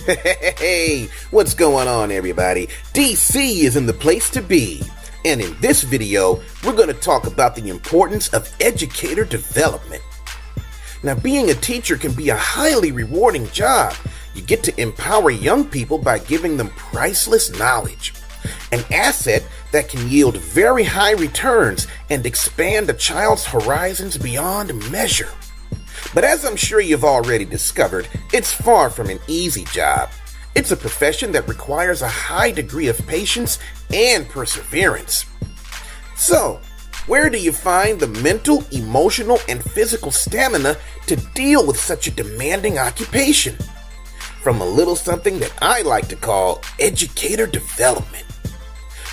Hey, what's going on, everybody? DC is in the place to be. And in this video, we're going to talk about the importance of educator development. Now, being a teacher can be a highly rewarding job. You get to empower young people by giving them priceless knowledge, an asset that can yield very high returns and expand a child's horizons beyond measure. But as I'm sure you've already discovered, it's far from an easy job. It's a profession that requires a high degree of patience and perseverance. So, where do you find the mental, emotional, and physical stamina to deal with such a demanding occupation? From a little something that I like to call educator development.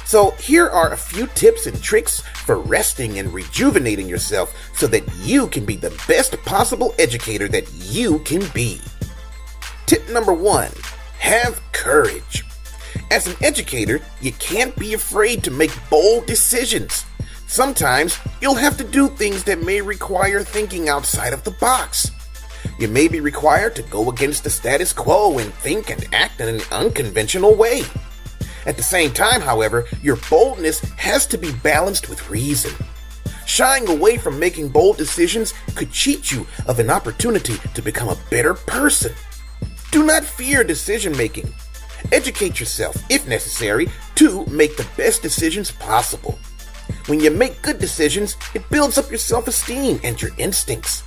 So here are a few tips and tricks for resting and rejuvenating yourself so that you can be the best possible educator that you can be. Tip number 1, have courage. As an educator, you can't be afraid to make bold decisions. Sometimes you'll have to do things that may require thinking outside of the box. You may be required to go against the status quo and think and act in an unconventional way. At the same time, however, your boldness has to be balanced with reason. Shying away from making bold decisions could cheat you of an opportunity to become a better person. Do not fear decision making. Educate yourself, if necessary, to make the best decisions possible. When you make good decisions, it builds up your self-esteem and your instincts.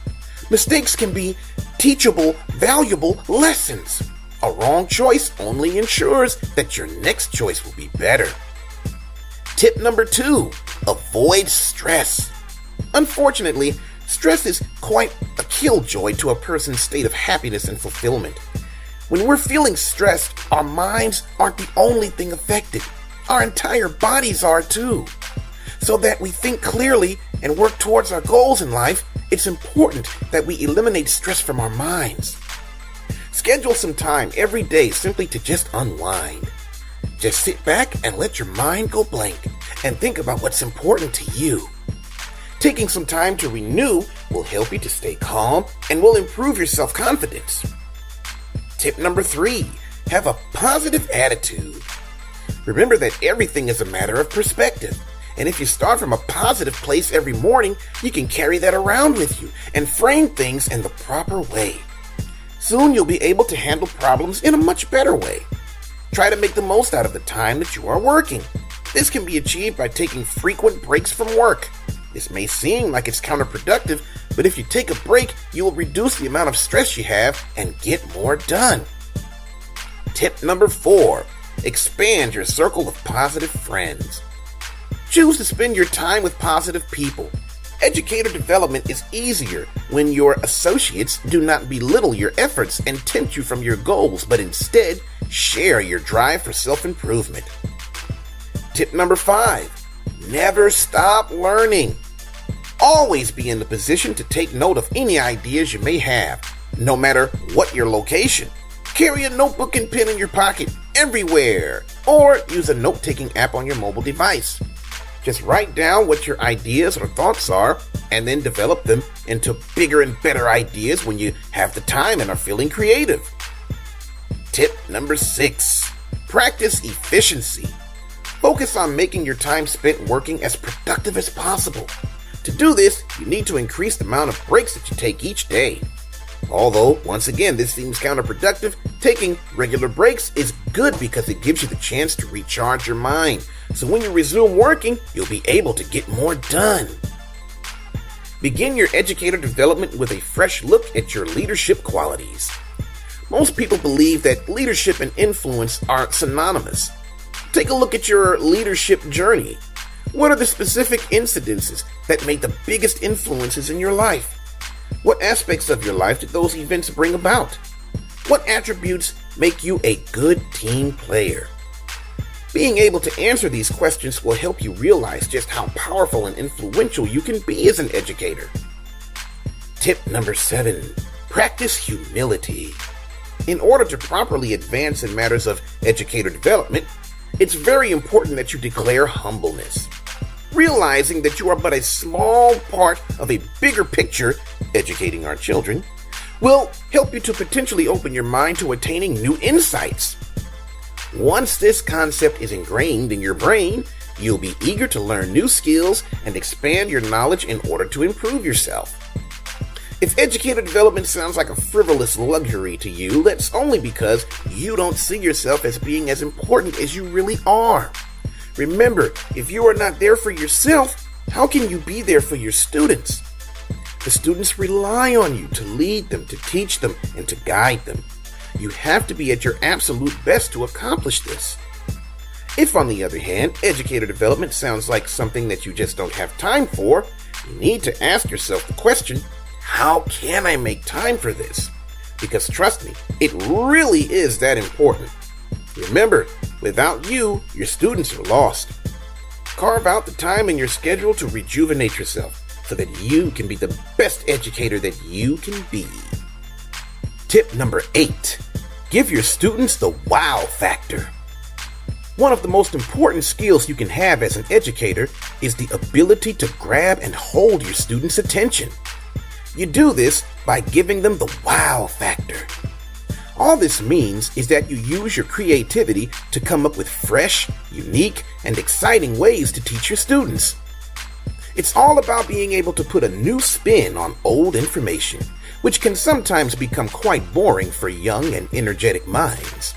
Mistakes can be teachable, valuable lessons. A wrong choice only ensures that your next choice will be better. Tip number 2, avoid stress. Unfortunately, stress is quite a killjoy to a person's state of happiness and fulfillment. When we're feeling stressed, our minds aren't the only thing affected. Our entire bodies are too. So that we think clearly and work towards our goals in life, it's important that we eliminate stress from our minds. Schedule some time every day simply to just unwind. Just sit back and let your mind go blank and think about what's important to you. Taking some time to renew will help you to stay calm and will improve your self-confidence. Tip number 3, have a positive attitude. Remember that everything is a matter of perspective. And if you start from a positive place every morning, you can carry that around with you and frame things in the proper way. Soon you'll be able to handle problems in a much better way. Try to make the most out of the time that you are working. This can be achieved by taking frequent breaks from work. This may seem like it's counterproductive, but if you take a break, you will reduce the amount of stress you have and get more done. Tip number 4, expand your circle of positive friends. Choose to spend your time with positive people. Educator development is easier when your associates do not belittle your efforts and tempt you from your goals, but instead share your drive for self-improvement. Tip number 5, never stop learning. Always be in the position to take note of any ideas you may have, no matter what your location. Carry a notebook and pen in your pocket everywhere, or use a note-taking app on your mobile device. Just write down what your ideas or thoughts are and then develop them into bigger and better ideas when you have the time and are feeling creative. Tip number 6, practice efficiency. Focus on making your time spent working as productive as possible. To do this, you need to increase the amount of breaks that you take each day. Although, once again, this seems counterproductive, taking regular breaks is good because it gives you the chance to recharge your mind. So when you resume working, you'll be able to get more done. Begin your educator development with a fresh look at your leadership qualities. Most people believe that leadership and influence are synonymous. Take a look at your leadership journey. What are the specific incidences that made the biggest influences in your life? What aspects of your life did those events bring about? What attributes make you a good team player? Being able to answer these questions will help you realize just how powerful and influential you can be as an educator. Tip number 7, practice humility. In order to properly advance in matters of educator development, it's very important that you declare humbleness. Realizing that you are but a small part of a bigger picture, educating our children, will help you to potentially open your mind to attaining new insights. Once this concept is ingrained in your brain, you'll be eager to learn new skills and expand your knowledge in order to improve yourself. If educator development sounds like a frivolous luxury to you, that's only because you don't see yourself as being as important as you really are. Remember, if you are not there for yourself, how can you be there for your students? The students rely on you to lead them, to teach them, and to guide them. You have to be at your absolute best to accomplish this. If, on the other hand, educator development sounds like something that you just don't have time for, you need to ask yourself the question, how can I make time for this? Because trust me, it really is that important. Remember, without you, your students are lost. Carve out the time in your schedule to rejuvenate yourself so that you can be the best educator that you can be. Tip number 8, give your students the wow factor. One of the most important skills you can have as an educator is the ability to grab and hold your students' attention. You do this by giving them the wow factor. All this means is that you use your creativity to come up with fresh, unique, and exciting ways to teach your students. It's all about being able to put a new spin on old information, which can sometimes become quite boring for young and energetic minds.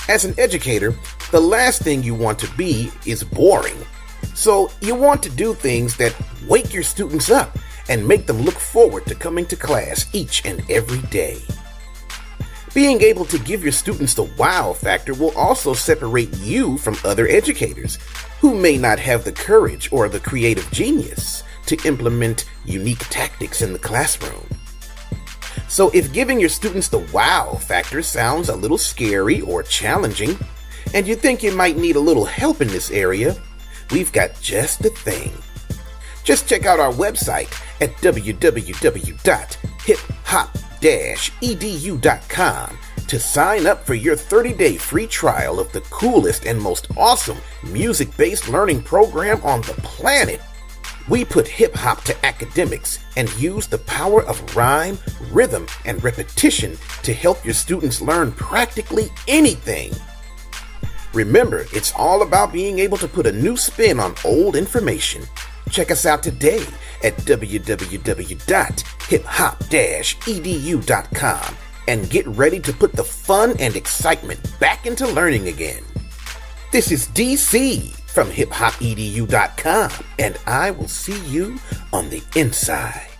As an educator, the last thing you want to be is boring. So you want to do things that wake your students up and make them look forward to coming to class each and every day. Being able to give your students the wow factor will also separate you from other educators who may not have the courage or the creative genius to implement unique tactics in the classroom. So if giving your students the wow factor sounds a little scary or challenging, and you think you might need a little help in this area, we've got just the thing. Just check out our website at www.HipHop-Edu.com to sign up for your 30-day free trial of the coolest and most awesome music-based learning program on the planet. We put hip-hop to academics and use the power of rhyme, rhythm, and repetition to help your students learn practically anything. Remember, it's all about being able to put a new spin on old information. Check us out today at www.hiphop-edu.com and get ready to put the fun and excitement back into learning again. This is DC from HipHop-Edu.com, and I will see you on the inside.